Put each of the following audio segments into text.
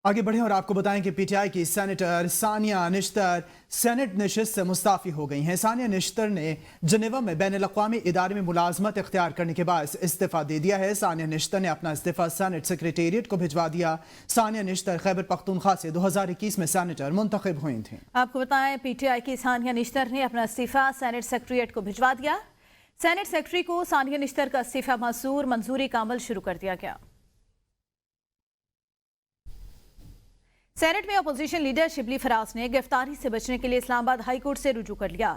आगे बढ़ें और आपको बताएं कि पीटीआई की सेनेटर सानिया निश्तर सेनेट नशिस्त से मुस्ताफ़ी हो गई हैं। सानिया निश्तर ने जनेवा में बैनुल-अक़वामी इदारे में मुलाजमत इख्तियार करने के बाद इस्तीफ़ा दे दिया है। सानिया निश्तर ने अपना इस्तीफ़ा सेनेट सेक्रेटेरिएट को भिजवा दिया। सानिया निश्तर खैबर पख्तूनख्वा से 2021 में सेनेटर मुंतखब हुई थीं। आपको बताएं पीटीआई की सानिया निश्तर ने अपना इस्तीफ़ा सेनेट सेक्रेटेरिएट को भिजवा दिया। सेनेट सेक्रेटरी को सानिया निश्तर का इस्तीफ़ा मंजूरी का अमल शुरू कर दिया गया। सेनेट में अपोजिशन लीडर शिबली फराज ने गिरफ्तारी से बचने के लिए इस्लामाबाद हाई कोर्ट से रुजू कर लिया।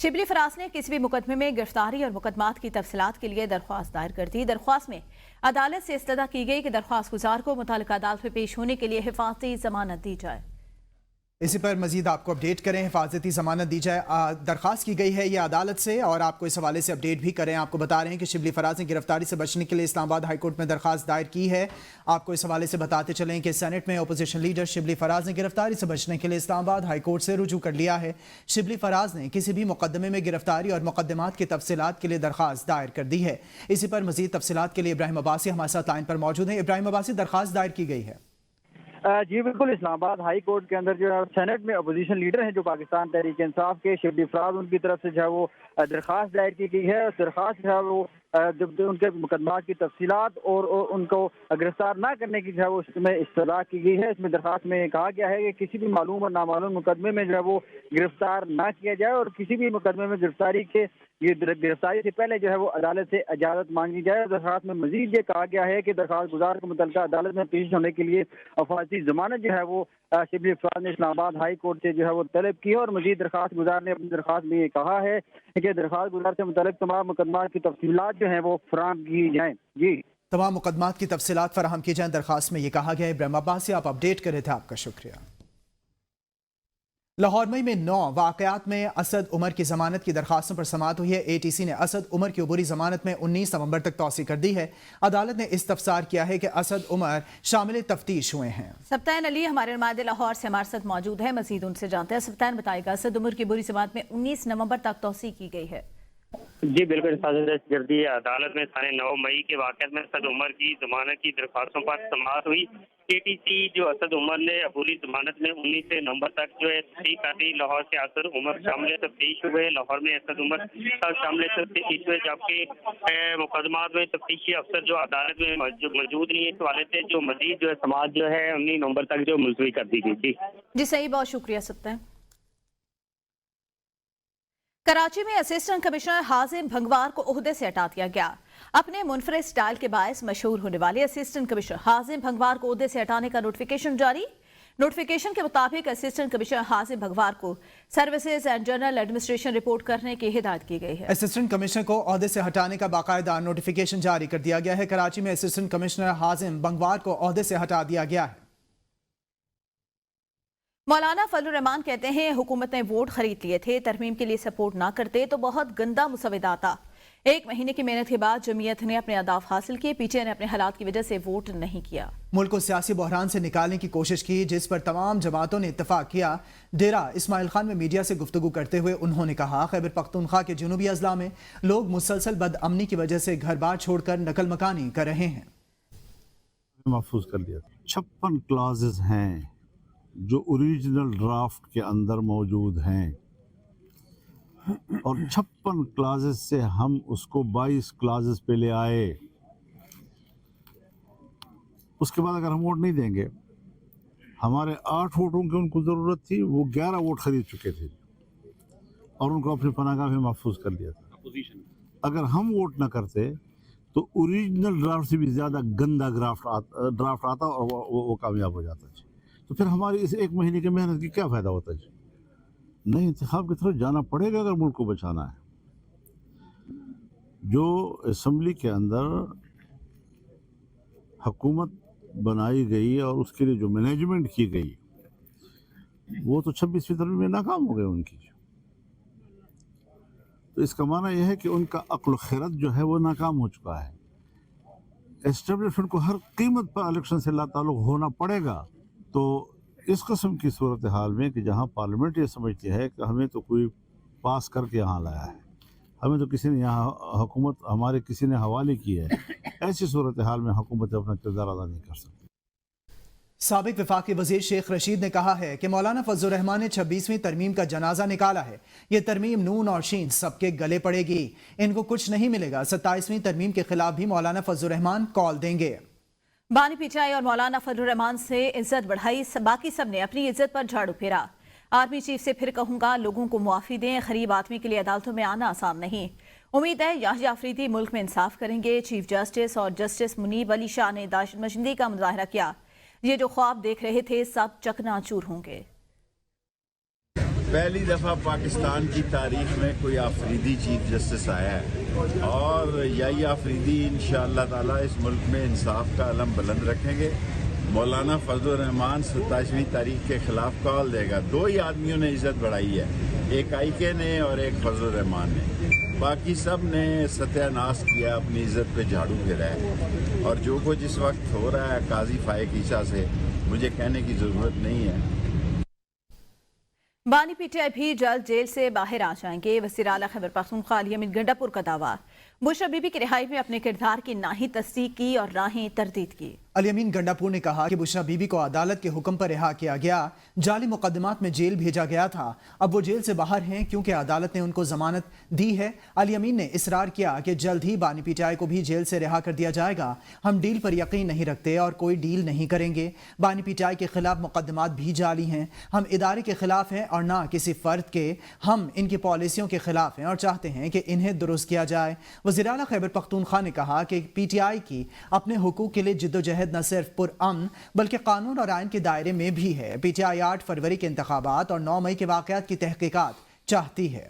शिबली फराज ने किसी भी मुकदमे में गिरफ्तारी और मुकदमात की तफसीलात के लिए दरख्वास्त दायर कर दी। दरख्वास्त में अदालत से इस्तदा की गई कि दरख्वास्त गुजार को मुतालिका अदालत में पेश होने के लिए हिफाजती जमानत दी जाए। इसी पर मजीद आपको अपडेट करें, हिफाजती जमानत दी जाए दरख्वास्त की गई है ये अदालत से, और आपको इस हवाले से अपडेट भी करें। आपको बता रहे हैं कि शिबली फराज ने गिरफ्तारी से बचने के लिए इस्लामाबाद हाई कोर्ट में दरख्वास्त दायर की है। आपको इस हवाले से बताते चलें कि सेनेट में अपोजिशन लीडर शिबली फराज ने गिरफ्तारी से बचने के लिए इस्लामाबाद हाई कोर्ट से रुजू कर लिया है। शिबली फराज ने किसी भी मुकदमे में गिरफ्तारी और मुकदमात की तफसीलात के लिए दरख्वास्त दायर कर दी है। इसी पर मजीद तफसीलात के लिए इब्राहिम अब्बासी हमारे साथ लाइन पर मौजूद हैं। इब्राहिम अब्बासी, दरख्वास्त दायर की गई है? जी बिल्कुल, इस्लामाबाद हाई कोर्ट के अंदर जो है सेनेट में अपोजिशन लीडर हैं जो पाकिस्तान तहरीक इंसाफ के शिबली फराज, उनकी तरफ से जो है वो दरख्वास्त दायर की गई है। दरख्वास्त जो है वो उनके मुकदमा की तफसीलात और उनको गिरफ्तार ना करने की जो है वो इसमें इस्तदा की गई है। इसमें दरख्वास्त में कहा गया है कि किसी भी मालूम और नामालूम मुकदमे में जो है वो गिरफ्तार ना किया जाए और किसी भी मुकदमे में गिरफ्तारी से पहले जो है वो अदालत से इजाज़त मांगी जाए। दरख्वास्त में मजीद ये कहा गया है कि दरख्वास्त गुजार को मुतल्लिका अदालत में पेश होने के लिए हिफाजती जमानत जो है वो शिबली फराज ने इस्लामाबाद हाई कोर्ट से जो है वो तलब की है। और मजीद दरख्वास्त गुजार ने अपनी दरख्वास्त में ये कहा है कि दरख्वास्त गुजार से मुतल्लिक तमाम मुकदमात की तफसीलात जो है वो फराहम की जाएँ। जी, तमाम मुकदमात की तफसीलात फराहम की जाएँ, दरख्वास्त में ये कहा गया है। इब्राहिम अब्बासी, आप अपडेट कर रहे थे, आपका शुक्रिया। लाहौर मई में 9 वाकयात में असद उमर की जमानत की दरखास्तों पर समाअत हुई है। एटीसी ने असद उमर की अबूरी जमानत में 19 नवंबर तक तौसी कर दी है। अदालत ने इस्तफसार किया है कि असद उमर शामिल तफ्तीश हुए हैं। सब्तान अली हमारे नुमाइंदे लाहौर से हमारे साथ मौजूद है, मजीद उनसे जानते हैं। सब्तान, बताएगा असद उमर की अबूरी जमानत में 19 नवंबर तक तौसी की गई है। जी बिल्कुल, जल्दी अदालत में साढ़े 9 मई के वाक़े में असद उमर की जमानत की दरख्वास्तों पर समाअत हुई। एटीसी जो असद उमर ने अबूरी जमानत में 19 नवंबर तक जो है तहरीक आती, लाहौर से असद उमर शामिल तफ्तीश हुए। लाहौर में असद उमर शामिल तफ्तीश हुए, जबकि मुकदमात में तफ्तीशी अफसर जो अदालत में मौजूद नहीं है, इस वाले से जो मजीद जो है समाअत जो है 19 नवंबर तक जो मुलतवी कर दी गई थी। जी सही, बहुत शुक्रिया सब्तान। कराची में असिस्टेंट कमिश्नर हाजिम भंगवार को ओहदे से हटा दिया गया। अपने मुनफरिद स्टाइल के बायस मशहूर होने वाले असिस्टेंट कमिश्नर हाजिम भंगवार को ओहदे से हटाने का नोटिफिकेशन जारी। नोटिफिकेशन के मुताबिक असिस्टेंट कमिश्नर हाजिम भंगवार को services and general administration report करने की हिदायत की गई है। असिस्टेंट कमिश्नर को ओहदे से हटाने का बाकायदा नोटिफिकेशन जारी कर दिया गया है। कराची में असिस्टेंट कमिश्नर हाजिम भंगवार को ओहदे से हटा दिया गया है। मौलाना फजलुर रहमान कहते हैं हुकूमत ने वोट खरीद लिए थे, तरमीम के लिए सपोर्ट ना करते तो बहुत गंदा मुसविदा आता। 1 महीने की मेहनत के बाद जमीयत ने अपने अहदाफ हासिल किए, पीटीआई ने अपने हालात की वजह से वोट नहीं किया। मुल्क को सियासी बहरान से निकालने की कोशिश की, जिस पर तमाम जमातों ने इत्तफाक किया। डेरा इस्माइल खान में मीडिया से गुफ्तगू करते हुए उन्होंने कहा, खैबर पख्तूनख्वा के जुनूबी अजला में लोग मुसलसल बदअमनी की वजह से घर बार छोड़कर नकल मकानी कर रहे हैं। महफूज कर दिया 56 क्लाजेस हैं जो ओरिजिनल ड्राफ्ट के अंदर मौजूद हैं, और 56 क्लाजेस से हम उसको 22 क्लाजेस पे ले आए। उसके बाद अगर हम वोट नहीं देंगे, हमारे 8 वोटों की उनको ज़रूरत थी, वो 11 वोट खरीद चुके थे और उनको अपनी पनाहगाह में महफूज कर लिया था। अगर हम वोट ना करते तो ओरिजिनल ड्राफ्ट से भी ज़्यादा गंदा ड्राफ्ट आता और वो कामयाब हो जाता है। तो फिर हमारी इस 1 महीने की मेहनत की क्या फ़ायदा होता है? नहीं, इंतखाब की तरफ जाना पड़ेगा अगर मुल्क को बचाना है। जो असम्बली के अंदर हुकूमत बनाई गई और उसके लिए जो मैनेजमेंट की गई, वो तो 26वीं तरमीम में नाकाम हो गए उनकी। तो इसका माना यह है कि उनका अक्ल खिरत जो है वो नाकाम हो चुका है। एस्टेब्लिशमेंट को हर कीमत पर इलेक्शन से ताल्लुक़ होना पड़ेगा। तो इस किस्म की सूरत हाल में कि जहाँ पार्लियामेंट ये समझती है कि हमें तो कोई पास करके यहाँ लाया है, हमें तो किसी ने यहाँ हुकूमत हमारे किसी ने हवाले की है, ऐसी सूरत हाल में हुकूमत अपना किरदार अदा नहीं कर सकती। साबिक वफाकी वजीर शेख रशीद ने कहा है कि मौलाना फजल रहमान ने 26वीं तरमीम का जनाजा निकाला है। ये तरमीम नून और शीन सबके गले पड़ेगी, इनको कुछ नहीं मिलेगा। 27वीं तरमीम के खिलाफ भी मौलाना फजल रहमान कॉल देंगे। बानी पीटीआई और मौलाना फजल रहमान से इज्जत बढ़ाई, बाकी सब ने अपनी इज्जत पर झाड़ू फेरा। आर्मी चीफ से फिर कहूंगा, लोगों को मुआफी दें, गरीब आदमी के लिए अदालतों में आना आसान नहीं। उम्मीद है याहिया अफरीदी मुल्क में इंसाफ करेंगे। चीफ जस्टिस और जस्टिस मुनीब अली शाह ने दानिशमंदी का मुजाहरा किया। ये जो ख्वाब देख रहे थे सब चकनाचूर होंगे। पहली दफ़ा पाकिस्तान की तारीख में कोई आफरीदी चीफ जस्टिस आया है और याहिया अफरीदी इंशाअल्लाह ताला इस मुल्क में इंसाफ का अलम बुलंद रखेंगे। मौलाना फजल रहमान 27वीं तारीख के खिलाफ कॉल देगा। दो ही आदमियों ने इज्जत बढ़ाई है, एक आईके ने और एक फजल रहमान ने। बाकी सब ने सत्यानाश किया, अपनी इज्जत पे झाड़ू फेरा है। और जो कुछ इस वक्त हो रहा है काजी फाइक ईसा से, मुझे कहने की ज़रूरत नहीं है। बानी पीटीआई भी जल्द जेल से बाहर आ जाएंगे। वज़ीर आला खैबर पख्तूनख्वा अली अमीन गंडापुर का दावा। बुशरा बीबी की रिहाई में अपने किरदार की ना ही तस्दीक की और ना ही तरदीद की। अली अमीन गंडापुर ने कहा कि बुशरा बीबी को अदालत के हुक्म पर रिहा किया गया, जाली मुकदमात में जेल भेजा गया था। अब वो जेल से बाहर हैं क्योंकि अदालत ने उनको जमानत दी है। अली अमीन ने इसरार किया कि जल्द ही बानी पीटीआई को भी जेल से रिहा कर दिया जाएगा। हम डील पर यकीन नहीं रखते और कोई डील नहीं करेंगे। बानी पीटीआई के खिलाफ मुकदमात भी जाली हैं। हम इदारे के खिलाफ हैं और ना किसी फर्द के। हम इनकी पॉलिसियों के खिलाफ हैं और चाहते हैं कि इन्हें दुरुस्त किया जाए। वज़ीर आला खैबर पख्तूनख्वा ने कहा कि पीटीआई की अपने हुकूक के लिए जिद्दोजहद न सिर्फ पुरअमन बल्कि कानून और आइन के दायरे में भी है। पीटीआई 8 फरवरी के इंतखाबात और 9 मई के वाक़यात की तहकीकात चाहती है।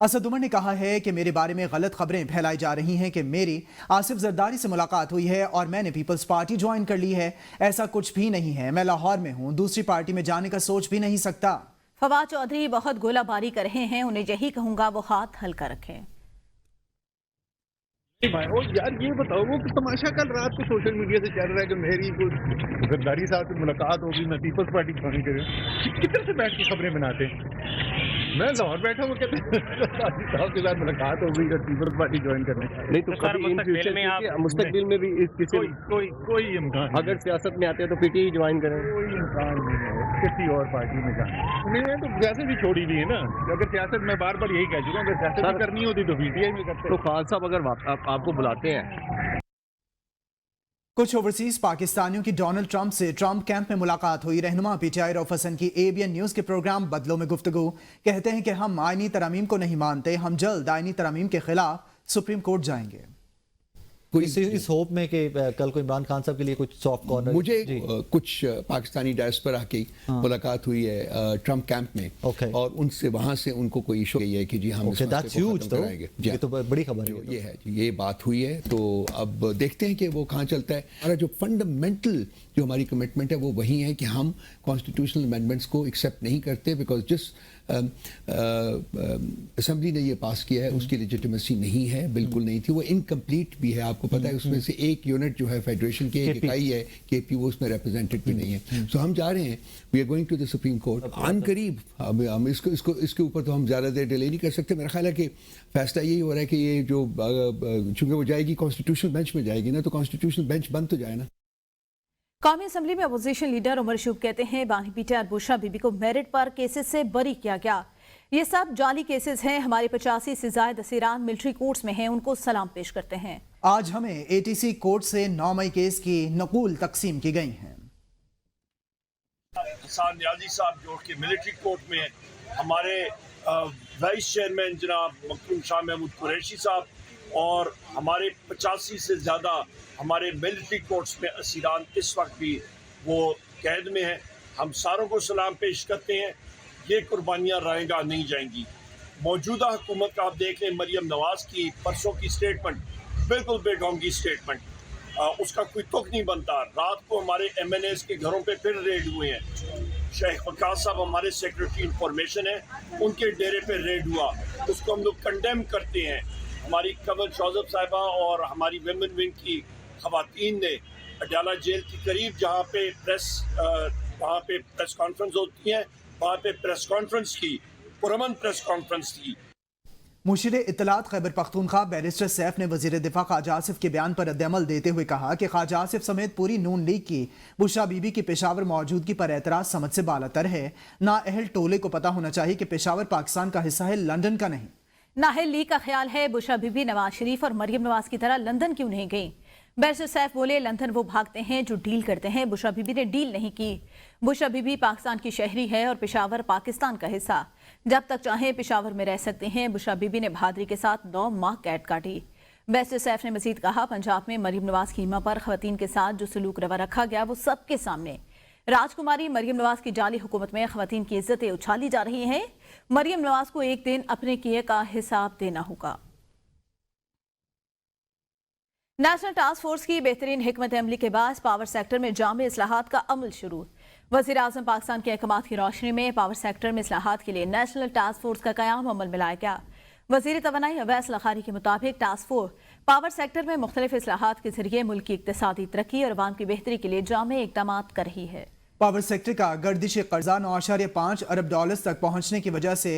असद उमर ने कहा है कि मेरे बारे में गलत खबरें फैलाई जा रही हैं कि मेरी आसिफ जरदारी से मुलाकात हुई है और मैंने पीपल्स पार्टी ज्वाइन कर ली है। ऐसा कुछ भी नहीं है। मैं लाहौर में हूँ, दूसरी पार्टी में जाने का सोच भी नहीं सकता। फवाद चौधरी बहुत गोलाबारी कर रहे हैं, उन्हें यही कहूंगा वो हाथ हल्का रखें। और यार ये बताओ, वो तमाशा कल रात को सोशल मीडिया से चल रहा है कि मेरी कोई जरदारी साहब से मुलाकात होगी, मैं पीपल्स पार्टी ज्वाइन करूँ। किधर से बैठ के खबरें बनाते हैं? मैं लाहौर बैठा हूँ, कहते जरदारी साहब के साथ मुलाकात हो गई और पीपल्स पार्टी ज्वाइन करने। नहीं तो कभी इन फ्यूचर में मुस्तकबिल में भी इस किसी कोई इम्कान, अगर सियासत में आते हैं तो पीटीआई ज्वाइन करें, कोई इम्कान नहीं है किसी और पार्टी में जाना। मैंने तो वैसे भी छोड़ी हुई है ना। अगर सियासत में बार बार यही कह चुका हूँ, अगर सियासत करनी होती तो पीटीआई में करते। तो खान साहब अगर आपको बुलाते हैं। कुछ ओवरसीज पाकिस्तानियों की डोनाल्ड ट्रंप से ट्रंप कैंप में मुलाकात हुई। रहनुमा पीटीआई रऊफ हसन की ABN न्यूज के प्रोग्राम बदलों में गुफ्तगू। कहते हैं कि हम आईनी तरमीम को नहीं मानते, हम जल्द आईनी तरमीम के खिलाफ सुप्रीम कोर्ट जाएंगे। इस होप में कि कल को इमरान खान साहब के लिए कुछ सॉफ्ट कॉर्नर। मुझे कुछ पाकिस्तानी डायस्पोरा की मुलाकात हुई है ट्रंप कैंप में और उनसे वहां से उनको कोई इशू है कि जी हम कराएंगे। ये तो बड़ी खबर है। ये है, ये बात हुई है। तो अब देखते हैं कि वो कहाँ चलता है। हमारा जो फंडामेंटल जो हमारी कमिटमेंट है वो वही है कि हम कॉन्स्टिट्यूशनल अमेंडमेंट्स को एक्सेप्ट नहीं करते, बिकॉज जिस असेंबली ने ये पास किया है उसकी लेजिटिमेसी नहीं है, बिल्कुल नहीं थी, वो इनकम्प्लीट भी है। आपको पता है उसमें से एक यूनिट जो है फेडरेशन की एक इकाई है KP, वो उसमें रिप्रेजेंटेड भी नहीं है। सो हम जा रहे हैं, we are going to the supreme court अन करीब। हम इसके ऊपर तो हम ज़्यादा देर डिले नहीं कर सकते। मेरा ख्याल है कि फैसला यही हो रहा है कि ये जो चूंकि वो जाएगी कॉन्स्टिट्यूशनल बेंच में जाएगी ना, तो कॉन्स्टिट्यूशनल बेंच बंद तो जाए ना। कौमी असम्बली में अपोजिशन लीडर उमर शूब कहते हैं बानी पीटीआई और बुशरा बीबी को मेरिट पर केसेस से बरी किया गया। ये सब जाली केसेस हैं। हमारे 85 से ज्यादा असीरान मिलिट्री कोर्ट्स में हैं, उनको सलाम पेश करते हैं। आज हमें ATC कोर्ट से 9 मई केस की नकूल तकसीम की गई हैं। हसन नियाजी साहब जो कि मिलिट्री कोर्ट में, हमारे वाइस चेयरमैन जनाब मखदूम शाह महमूद कुरैशी साहब और हमारे 85 से ज़्यादा हमारे मिलिट्री कोर्ट्स में असीरान इस वक्त भी वो कैद में हैं। हम सारों को सलाम पेश करते हैं। ये कुर्बानियाँ रायगा नहीं जाएंगी। मौजूदा हुकूमत का आप देख लें, मरियम नवाज़ की परसों की स्टेटमेंट बिल्कुल बेढोंगी स्टेटमेंट, उसका कोई तुक नहीं बनता। रात को हमारे MNAs के घरों पे फिर रेड हुए हैं। शेख वकास साहब हमारे सेक्रेटरी इंफॉर्मेशन है, उनके डेरे पे रेड हुआ, उसको हम लोग कंडेम करते हैं। हमारी कमर शौजब साहिबा और हमारी विमेन विंग की खवातीन ने अडाला जेल के करीब जहाँ पे प्रेस कॉन्फ्रेंस होती है, वहाँ पे प्रेस कॉन्फ्रेंस की, पुरअमन प्रेस कॉन्फ्रेंस की। मुशीर इत्तलात खैबर पख्तूनख्वा बैरिस्टर सैफ ने वजीर दिफा ख्वाजा आसिफ के बयान पर रद्दअमल देते हुए कहा कि ख्वाजा आसिफ समेत पूरी नून लीग की बुशरा बीबी की पेशावर मौजूदगी पर एतराज समझ से बालातर है। नाअहल टोले को पता होना चाहिए कि पेशावर पाकिस्तान का हिस्सा है, लंदन का नहीं। नाअहल लीग का ख्याल है बुशरा बीबी नवाज शरीफ और मरियम नवाज की तरह लंदन क्यों नहीं गई। बैरिस्टर सैफ बोले, लंदन वो भागते हैं जो डील करते हैं, बुशरा बीबी ने डील नहीं की। बुशरा बीबी पाकिस्तान की शहरी है और पेशावर पाकिस्तान का हिस्सा, जब तक चाहे पेशावर में रह सकते हैं। बुशरा बीबी ने बहादुरी के साथ 9 माह कैद काटी। बैरिस्टर सैफ ने मजीद कहा, पंजाब में मरियम नवाज की हिमा पर खवातीन के साथ जो सलूक रवा रखा गया वो सबके सामने। राजकुमारी मरियम नवाज की जाली हुकूमत में खवातीन की इज्जतें उछाली जा रही हैं। मरियम नवाज को एक दिन अपने किए का हिसाब देना होगा। नेशनल टास्क फोर्स की बेहतरीन हिकमत अमली के बाद पावर सेक्टर में जामे इस्लाहात का अमल शुरू। वज़ीर आज़म पाकिस्तान के अहकामात की रोशनी में पावर सेक्टर में इस्लाहात के लिए नेशनल टास्क फोर्स का क़याम अमल में लाया गया। वज़ीर तवानाई अवैस लखारी के मुताबिक टास्क फोर्स पावर सेक्टर में मुख्तलिफ इस्लाहात के जरिए मुल्क की इक़्तिसादी तरक्की और अवाम की बेहतरी के लिए जामे इक़दाम कर रही है। पावर सेक्टर का गर्दिश कर्जा 9.5 अरब डॉलर तक पहुंचने की वजह से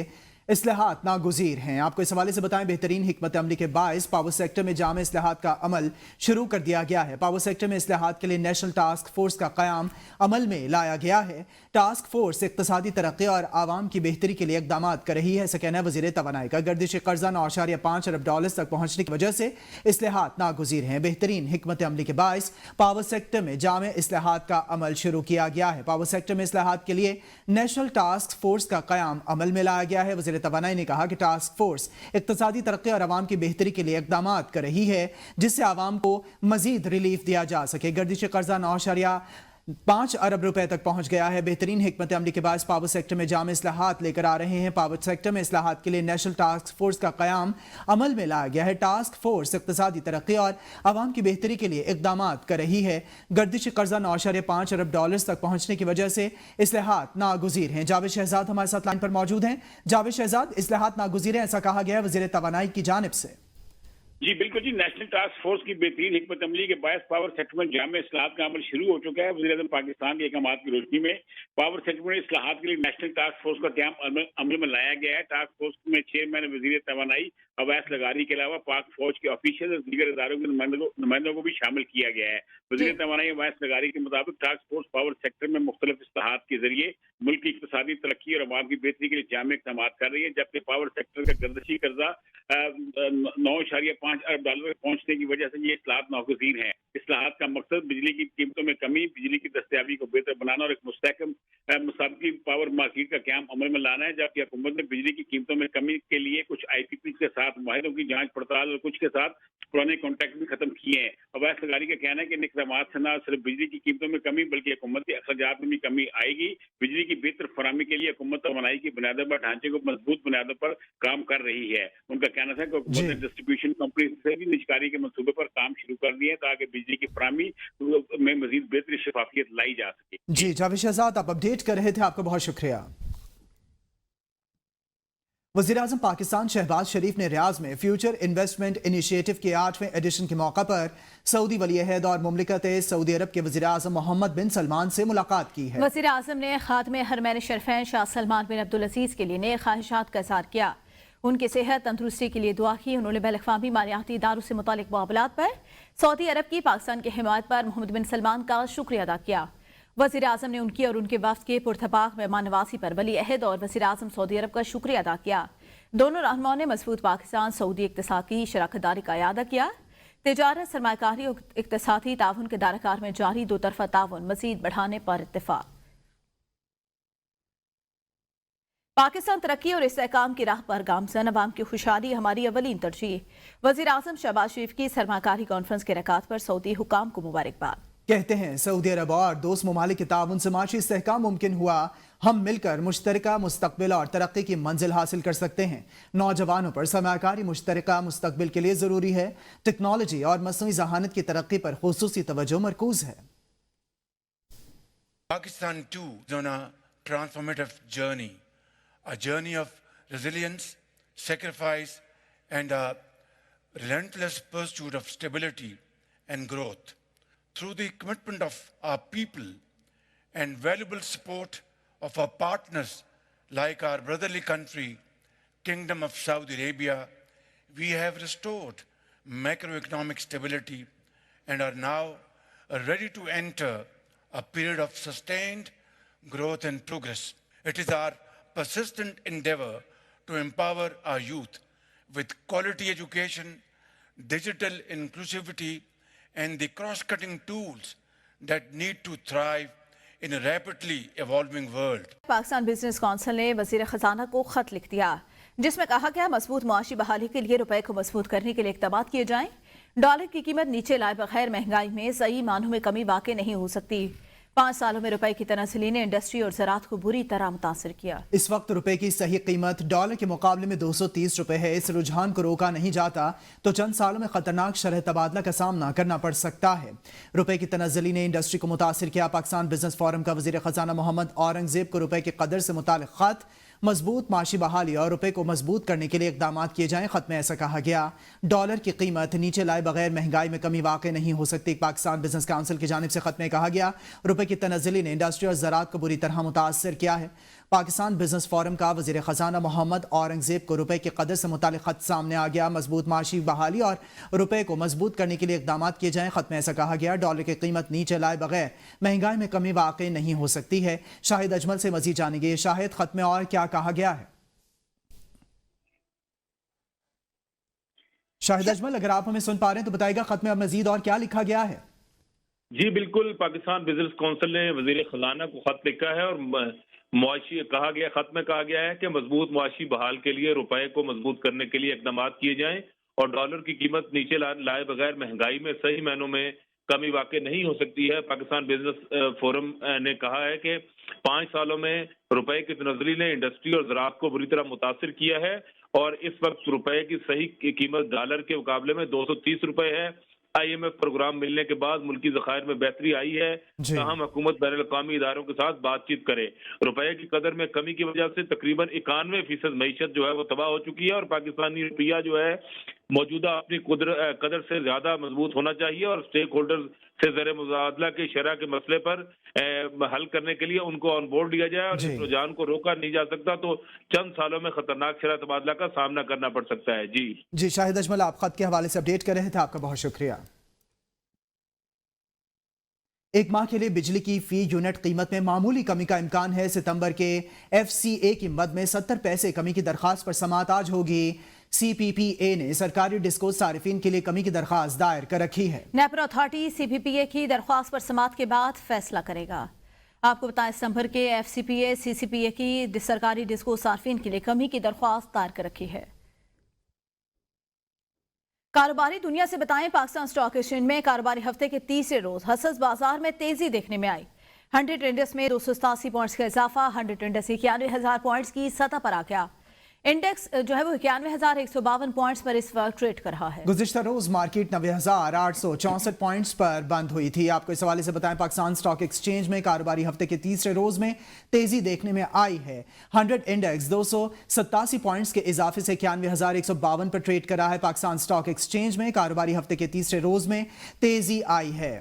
इस्लाहात नागुज़ीर हैं। आपको इस हवाले से बताएं, बेहतरीन हिकमत अमली के बायस पावर सेक्टर में जामे इस्लाहात का अमल शुरू कर दिया गया है। पावर सेक्टर में इस्लाहात के लिए नेशनल टास्क फोर्स का क़याम अमल में लाया गया है। टास्क फोर्स इक़्तिसादी तरक्की और आवाम की बेहतरी के लिए इक़दाम कर रही है, ऐसा कहना है वज़ीर तवानाई का। गर्दिश कर्जा 9.5 अरब डॉलर तक पहुंचने की वजह से इस्लाहात नागुज़ीर हैं। बेहतरीन हिकमत अमली के बायस पावर सेक्टर में जामे इस्लाहात का अमल शुरू किया गया है। पावर सेक्टर में इस्लाहात के लिए नेशनल टास्क फोर्स का क़याम अमल में लाया गया है। वज़ीर तवानाई ने कहा कि टास्क फोर्स इक़्तिसादी तरक्की और आवाम की बेहतरी के लिए इक़दाम कर रही है, जिससे आवाम को मजीद रिलीफ दिया जा सके। गर्दिश कर्जा 9.5 अरब रुपए तक पहुंच गया है। बेहतरीन हिकमत अमली के बाद पावर सेक्टर में जामे इस्लाहात लेकर आ रहे हैं। पावर सेक्टर में इस्लाहात के लिए नेशनल टास्क फोर्स का क़याम अमल में लाया गया है। टास्क फोर्स इक़्तिसादी तरक्की और आवाम की बेहतरी के लिए इक़दाम कर रही है। गर्दिश कर्जा 9.5 अरब डॉलर तक पहुंचने की वजह से इस्लाहात नागुज़ीर हैं। जावेद शहजाद हमारे साथ लाइन पर मौजूद हैं। जावेद शहजाद, इस्लाहात नागुज़ीर हैं ऐसा कहा गया है वज़ीर तवानाई की जानिब से। जी बिल्कुल जी, नेशनल टास्क फोर्स की बेहतरीन हिकमत अमली के बायस पावर सेक्टर में जामे इस्लाहात का अमल शुरू हो चुका है। वज़ीर आज़म पाकिस्तान के अहकामात की रोशनी में पावर सेक्टर में इस्लाहात के लिए नेशनल टास्क फोर्स का क़याम अमल में लाया गया है। टास्क फोर्स में चेयरमैन वज़ीर तवानाई अवैस लगारी के अलावा पाक फौज के ऑफिशियल और दीगर इदारों के नुमाइंदों को भी शामिल किया गया है। वज़ीर तवानाई अवैस लगारी के मुताबिक टास्क फोर्स पावर सेक्टर में मुख्तलिफ इस्लाहात के जरिए मुल्क की इक़्तिसादी तरक्की और आवाम की बेहतरी के लिए जामे इक़दाम कर रही है, जबकि पावर सेक्टर का गर्दिशी कर्जा 9.5 अरब डॉलर तक पहुंचने की वजह से ये इस्लाहात नागुज़ीर हैं। इस्लाहात का मकसद बिजली की कीमतों में कमी, बिजली की दस्तयाबी को बेहतर बनाना और एक मुस्तहकम मुसाबकी पावर मार्केट का क़याम अमल में लाना है। जबकि हुकूमत ने बिजली की कीमतों में कमी के लिए कुछ IPP के साथ मुआहदों की जांच पड़ताल और कुछ के साथ पुराने कॉन्ट्रैक्ट भी खत्म किए हैं। अवैस लगारी का कहना है कि इन इक़दामात से न सिर्फ बिजली की कीमतों में कमी बल्कि हुकूमत के अखराजात में भी कमी आएगी। बिजली की बेहतर फराहमी के लिए हुकूमत तवानाई की बुनियादों पर ढांचे को मजबूत बुनियादों पर काम कर रही है। उनका कहना था कि हुकूमत ने डिस्ट्रीब्यूशन कंपनी से भी निजकारी के मंसूबे पर काम शुरू कर दिए हैं ताकि बिजली की फराहमी में मजीद बेहतर शफाफियत लाई जा सके। जी जावेद शहजाद, आप अपडेट कर रहे थे, आपका बहुत शुक्रिया। वज़ीर आज़म पाकिस्तान शहबाज शरीफ ने रियाज में फ्यूचर इन्वेस्टमेंट इनिशिएटिव के 8वें एडिशन के मौका पर सऊदी वली अहद और मुमलिकत सऊदी अरब के वज़ीर आज़म मोहम्मद बिन सलमान से मुलाकात की है। वज़ीर आज़म ने खातमे हरमैन शरफैन शाह सलमान बिन अब्दुल अजीज के लिए नेक ख्वाहिशात का इज़हार किया। उनकी सेहत तंदुरुस्ती के लिए दुआ की। उन्होंने बैन-अक़वामी मालियाती इदारों से मुतालिक मामलात पर सऊदी अरब की पाकिस्तान की हिमायत पर मोहम्मद बिन सलमान का शुक्रिया अदा किया। वज़ीर आज़म ने उनकी और उनके वफ़द के पुरतपाक मेहमान नवाजी पर वली अहद और वज़ीर आज़म सऊदी अरब का शुक्रिया अदा किया। दोनों रहनुमाओं ने मजबूत पाकिस्तान सऊदी इक़्तिसाद की शराकतदारी का इयादा किया। तिजारत, सरमायाकारी और इक़्तिसादी ताउन के दायराकार में जारी दो तरफ़ा ताउन मज़ीद बढ़ाने पर इत्तेफ़ाक। पाकिस्तान तरक्की और इस्तेहकाम की राह पर गामज़न, अवाम की खुशहाली हमारी अवलीन तरजीह। वज़ीर आज़म शहबाज शरीफ की सरमाकारी कॉन्फ्रेंस के रकात पर सऊदी हुकाम को मुबारकबाद। कहते हैं सऊदी अरब और दोस्त ममालिक के ताउन से माशी इस्तेहकाम मुमकिन हुआ। हम मिलकर मुश्तरका मुस्तकबिल और तरक्की की मंजिल हासिल कर सकते हैं। नौजवानों पर सरमाकारी मुश्तरका मुस्तकबिल के लिए ज़रूरी है। टेक्नोलॉजी और मसनूई ज़हानत की तरक्की पर खुसूसी तवज्जो मरकूज है। Pakistan too is on a transformative journey. A journey of resilience, sacrifice, and a relentless pursuit of stability and growth. Through the commitment of our people and valuable support of our partners like our brotherly country, Kingdom of Saudi Arabia, we have restored macroeconomic stability and are now ready to enter a period of sustained growth and progress. It is our persistent endeavor to empower our youth with quality education, digital inclusivity, and the cross-cutting tools that need to thrive in a rapidly evolving world. Pakistan business council ने वजीर खजाना को खत लिख दिया जिसमें कहा गया मजबूत मुआशी बहाली के लिए रुपए को मजबूत करने के लिए इक़दामात किए जाएं। डॉलर की कीमत नीचे लाए बगैर महंगाई में सही मानों में कमी वाक़ई नहीं हो सकती। 5 सालों में रुपए की तनाज़ुली ने इंडस्ट्री और ज़राअत को बुरी तरह मुतासिर किया। इस वक्त रुपए की सही कीमत डॉलर के मुकाबले में 230 रुपए है। इस रुझान को रोका नहीं जाता तो चंद सालों में खतरनाक शरह तबादला का सामना करना पड़ सकता है। रुपए की तनाज़ुली ने इंडस्ट्री को मुतासिर किया। पाकिस्तान बिजनेस फोरम का वज़ीर ख़जाना मोहम्मद औरंगज़ेब को रुपए की कदर से मुताल्लिक़ ख़त, मजबूत माशी बहाली और रुपए को मजबूत करने के लिए इक़दामात किए जाएं। खत में ऐसा कहा गया, डॉलर की कीमत नीचे लाए बगैर महंगाई में कमी वाक़ई नहीं हो सकती। पाकिस्तान बिजनेस काउंसिल की जानिब से खत में कहा गया, रुपए की तनज़्ज़ुली ने इंडस्ट्री और ज़राअत को बुरी तरह मुतासर किया है। पाकिस्तान बिजनेस फोरम का वज़ीर ख़जाना मोहम्मद औरंगज़ेब को रुपए की कदर से मुताल्लिक़ खत सामने आ गया। मजबूत माशी बहाली और रुपए को मजबूत करने के लिए इक़दामात किए जाएं। खत में ऐसा कहा गया, डॉलर की कीमत नीचे लाए बगैर महंगाई में कमी वाक़ई नहीं हो सकती है। शाहिद अजमल से मज़ीद जानेंगे। शाहिद, खत में और क्या कहा गया है? शाहिद अजमल, अगर आप हमें सुन पा रहे हैं तो बताइएगा खत में अब मजीद और क्या लिखा गया है? जी बिल्कुल, पाकिस्तान बिजनेस काउंसिल ने वजीर खजाना को खत लिखा है और मुआशी कहा गया, खत में कहा गया है कि मजबूत मुआशी बहाल के लिए रुपए को मजबूत करने के लिए इकदाम किए जाएं और डॉलर की कीमत नीचे लाए बगैर महंगाई में सही मायनों में कमी वाकई नहीं हो सकती है। पाकिस्तान बिजनेस फोरम ने कहा है कि 5 सालों में रुपए की तनज़्ज़ुली ने इंडस्ट्री और ज़राअत को बुरी तरह मुतासिर किया है और इस वक्त रुपए की सही कीमत डॉलर के मुकाबले में 230 रुपए है। IMF प्रोग्राम मिलने के बाद मुल्की ज़खायर में बेहतरी आई है। ताहम हुकूमत बैनुल अक़वामी इदारों के साथ बातचीत करे। रुपए की कदर में कमी की वजह से तकरीबन 91% मईशत जो है वो तबाह हो चुकी है और पाकिस्तानी रुपया जो है मौजूदा अपनी कदर से ज्यादा मजबूत होना चाहिए और स्टेक होल्डर से ज़र मुबादला के शरह के मसले पर हल करने के लिए उनको ऑन बोर्ड लिया जाए और इस रुझान को रोका नहीं जा सकता तो चंद सालों में खतरनाक शरह तबादला का सामना करना पड़ सकता है। जी शाहिद अजमल, आप खत के हवाले से अपडेट कर रहे थे, आपका बहुत शुक्रिया। एक माह के लिए बिजली की फी यूनिट कीमत में मामूली कमी का इम्कान है। सितंबर के FCA की मद में 70 पैसे कमी की दरखास्त पर समाअत आज होगी। CPPA ने सरकारी डिस्को सारिफिन के लिए कमी की दरखास्त दायर कर रखी है। नेपर अथॉरिटी CPPA की दरख्वास्त पर समाअत के बाद फैसला करेगा। आपको बताएं, सितंबर के FCPA CCPA की सरकारी डिस्को सारिफिन के लिए कमी की दरख्वास्त दायर कर रखी है। कारोबारी दुनिया से बताएं, पाकिस्तान स्टॉक एक्सचेंज में कारोबारी हफ्ते के तीसरे रोज हसस बाजार में तेजी देखने में आई। 100 इंडेक्स में 287 पॉइंट्स का इजाफा 100 इंडेक्स 91,000 पॉइंट्स की सतह पर आ गया। इंडेक्स जो है वो 91,152 पॉइंट्स पर इस वक्त ट्रेड कर रहा है। गुज़िश्ता रोज मार्केट 90,864 पॉइंट्स पर बंद हुई थी। आपको इस हवाले से बताएं, पाकिस्तान स्टॉक एक्सचेंज में कारोबारी हफ्ते के तीसरे रोज में तेजी देखने में आई है। 100 इंडेक्स 287 पॉइंट्स के इजाफे से 91,152 पर ट्रेड कर रहा है। पाकिस्तान स्टॉक एक्सचेंज में कारोबारी हफ्ते के तीसरे रोज में तेजी आई है।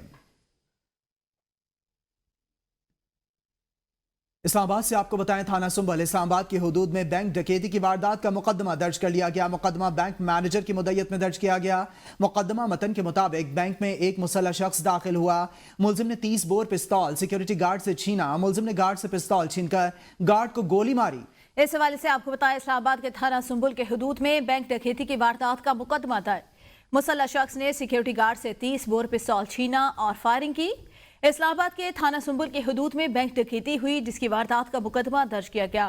इस्लामाबाद से आपको बताएं, थाना सुंबल इस्लामाबाद की हुदूद में बैंक डकैती की वारदात का मुकदमा दर्ज कर लिया गया। मुकदमा बैंक मैनेजर की मुद्दत में दर्ज किया गया। मुकदमा मतन के मुताबिक बैंक में एक मुसल्लह शख्स दाखिल हुआ। मुलजिम ने 30 बोर पिस्तौल सिक्योरिटी गार्ड से छीना। मुलजिम ने गार्ड से पिस्तौल छीनकर गार्ड को गोली मारी। इस हवाले से आपको बताया, इस्लामाबाद के थाना सुंबुल के हुदूद में बैंक डकैती की वारदात का मुकदमा दर्ज। मुसल्लह शख्स ने सिक्योरिटी गार्ड से 30 बोर पिस्तौल छीना और फायरिंग की। इस्लामाबाद के थाना सुंबुल के हुदूद में बैंक डकैती हुई जिसकी वारदात का मुकदमा दर्ज किया गया।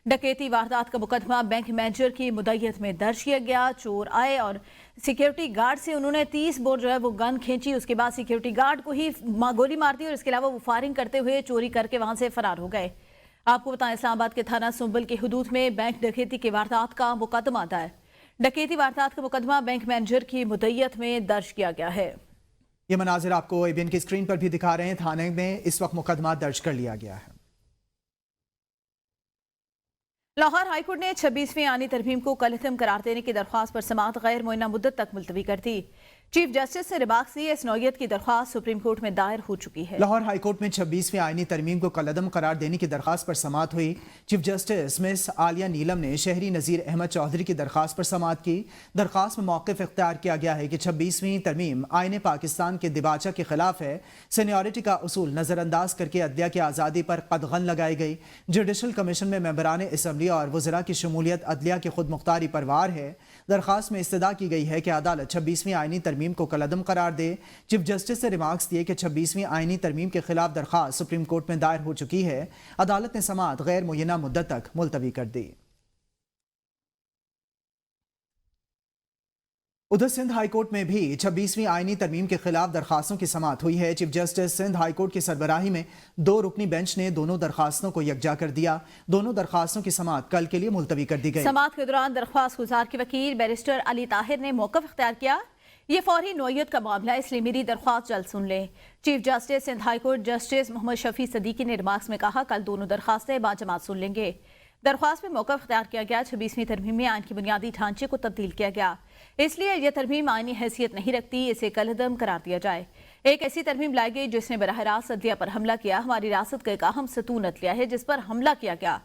डकैती वारदात का मुकदमा बैंक मैनेजर की मुद्दत में दर्ज किया गया। चोर आए और सिक्योरिटी गार्ड से उन्होंने 30 बोर जो है वो गन खींची। उसके बाद सिक्योरिटी गार्ड को ही गोली मार दी और इसके अलावा वो फायरिंग करते हुए चोरी करके वहां से फरार हो गए। आपको बताएं, इस्लामाबाद के थाना सुंबुल के हुदूद में बैंक डकैती की वारदात का मुकदमा दायर। डकैती वारदात का मुकदमा बैंक मैनेजर की मुद्दत में दर्ज किया गया है। ये मनाजिर आपको ABN की स्क्रीन पर भी दिखा रहे हैं। थाने में इस वक्त मुकदमा दर्ज कर लिया गया है। लाहौर हाईकोर्ट ने 26वीं आनी तरमीम को कल खत्म करार देने की दरख्वास्त पर समाअत गैर मुअय्यना मुद्दत तक मुलतवी कर दी। चीफ जस्टिस ने रिमार्क्स दिए। इस नौयत की दरख्वास्त सुप्रीम कोर्ट में दायर हो चुकी है। लाहौर हाई कोर्ट में 26वीं आईनी तरमीम को कलअदम करार देने की दरख्वास्त पर समाअत हुई। चीफ जस्टिस मिस आलिया नीलम ने शहरी नज़ीर अहमद चौधरी की दरख्वास्त पर समाअत की। दरख्वास्त में मौक़िफ़ इख्तियार किया गया है कि 26वीं तरमीम आईन पाकिस्तान के दिबाचा के खिलाफ है। सीनियरिटी का उसूल नज़रअंदाज करके अदलिया की आज़ादी पर कदगन लगाई गई। जुडिशल कमीशन में मेंबरान असम्बली और वज़रा की शमूलियत अदलिया की खुद मुख्तारी पर वार है। दरख्वास्त में इस्तदा की गई है कि अदालत 26वीं आईनी तरमीम को कलअदम करार दे। चीफ जस्टिस ने रिमार्क्स दिए कि 26वीं आईनी तरमीम के खिलाफ दरख्वास्त सुप्रीम कोर्ट में दायर हो चुकी है। अदालत ने समाअत गैर मुय्यना मुद्दत तक मुलतवी कर दी। उधर सिंध हाई कोर्ट में भी 26वीं आईनी तरमीम के खिलाफ दरखास्तों की समाअत हुई है। Chief justice Sindh high court की सरबराही में 2 रुकनी बेंच ने दोनों दरखास्तों को यकजा कर दिया। दोनों दरखास्तों की समाअत कल के लिए मुलतवी कर दी गई। समाअत के दौरान दरख्वास्त गुजार के वकील बैरिस्टर अली ताहिर ने मौक़िफ़ इख्तियार किया। ये फौरी नौयत का मामला, इसलिए मेरी दरख्वास्त जल्द सुन लें। Chief justice Sindh high court justice Mohammad Shafi Siddiqui ने रिमार्क्स में कहा, कल दोनों दरखास्तें बाजमात सुन लेंगे। दरख्वास्त में मौक़िफ़ इख्तियार किया गया। 26वीं तरमीम में आइन के बुनियादी ढांचे को तब्दील किया गया, इसलिए यह तरमीम आइनी हैसियत नहीं रखती, इसे कलअदम करार दिया जाए। एक ऐसी तरमीम लाई गई जिसने बराह रास्त अदलिया पर हमला किया। हमारी रियासत का एक अहम सतून अदलिया है जिस पर हमला किया गया।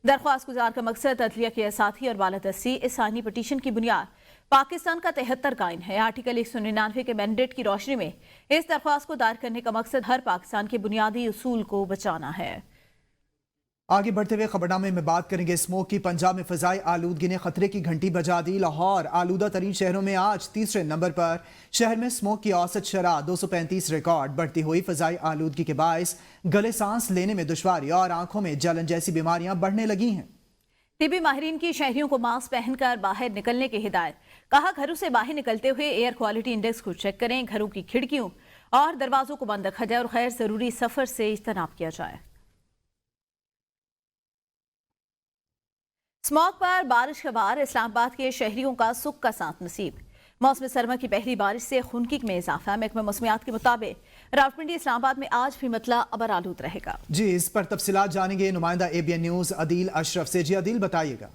दरख्वास्त गुजार का मकसद अदलिया की असाथी और बालादस्ती। इस आइनी पटीशन की बुनियाद पाकिस्तान का 73 का आइन है। आर्टिकल 199 के मैंडेट की रोशनी में इस दरख्वास्त को दायर करने का मकसद हर पाकिस्तान के बुनियादी उसूल को बचाना है। आगे बढ़ते हुए खबरनामे में बात करेंगे स्मोक की। पंजाब में फ़ज़ाई आलूदगी ने खतरे की घंटी बजा दी। लाहौर आलूदा तरीन शहरों में आज तीसरे नंबर पर। शहर में स्मोक की औसत शरह 235 रिकॉर्ड। बढ़ती हुई फ़ज़ाई आलूदगी के बायस गले सांस लेने में दुश्वारी और आंखों में जलन जैसी बीमारियां बढ़ने लगी हैं। टिबी माहिरीन की शहरियों को मास्क पहनकर बाहर निकलने की हिदायत। कहा, घरों से बाहर निकलते हुए एयर क्वालिटी इंडेक्स को चेक करें। घरों की खिड़कियों और दरवाजों को बंद रखा जाए और गैर जरूरी सफर से इज्तनाब किया जाए। स्मॉग पर बारिश का बार। इस्लामाबाद के शहरियों का सुख का साथ नसीब। मौसम सरमा की पहली बारिश से खुनकी में इजाफा। महकमा मौसमियात के मुताबिक रावलपिंडी इस्लामाबाद में आज भी मतला अबर आलूद रहेगा। जी, इस पर तफसीलात जानेंगे नुमाइंदा ABN न्यूज़ अदील अशरफ से। जी अदील, बताइएगा।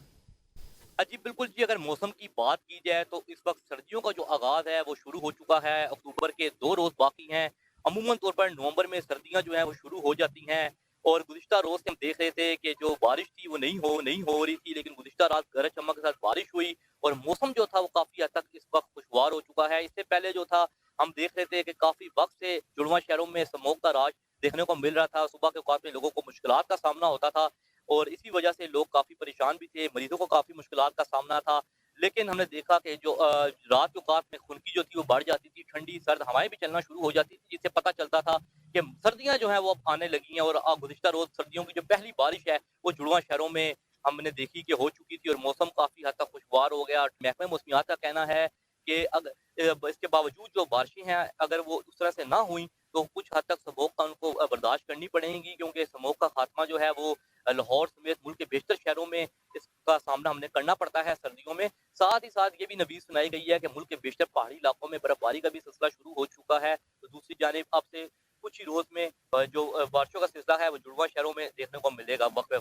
जी बिल्कुल जी, अगर मौसम की बात की जाए तो इस वक्त सर्दियों का जो आगाज है वो शुरू हो चुका है। अक्टूबर के 2 रोज बाकी हैं। अमूमन तौर पर नवंबर में सर्दियां जो हैं वो शुरू हो जाती हैं। और गुज़िश्ता रोज हम देख रहे थे कि जो बारिश थी वो नहीं हो रही थी, लेकिन गुज़िश्ता रात गरज चमक के साथ बारिश हुई और मौसम जो था वो काफी हद तक इस वक्त खुशगवार हो चुका है। इससे पहले जो था हम देख रहे थे कि काफी वक्त से जुड़वा शहरों में स्मोक का राज देखने को मिल रहा था। सुबह के औकात में लोगों को मुश्किलात का सामना होता था और इसी वजह से लोग काफी परेशान भी थे। मरीजों को काफी मुश्किलात का सामना था। लेकिन हमने देखा कि जो रात के औकात में खुनकी जो थी वो बढ़ जाती थी, ठंडी सर्द हवाएं भी चलना शुरू हो जाती थी, जिससे पता चलता था कि सर्दियां जो हैं वो अब आने लगी हैं। और गुज़िश्ता रोज सर्दियों की जो पहली बारिश है वो जुड़वा शहरों में हमने देखी कि हो चुकी थी और मौसम काफी हद तक खुशगवार हो गया। महकमा मौसमियात का कहना है कि अगर इसके बावजूद जो बारिशें हैं अगर वो उस तरह से ना हुई तो कुछ हद तक स्मोक का उनको बर्दाश्त करनी पड़ेगी, क्योंकि स्मोक का खात्मा जो है वो लाहौर समेत मुल्क के बेशतर शहरों में इसका सामना हमने करना पड़ता है सर्दियों में। साथ ही साथ ये भी नवीज सुनाई गई है कि मुल्क के बेशतर पहाड़ी इलाकों में बर्फबारी का भी सिलसिला शुरू हो चुका है। तो दूसरी जानिब अब से कुछ ही रोज में जो बारिशों का सिलसिला है वो जुड़वा शहरों में देखने को मिलेगा वक्त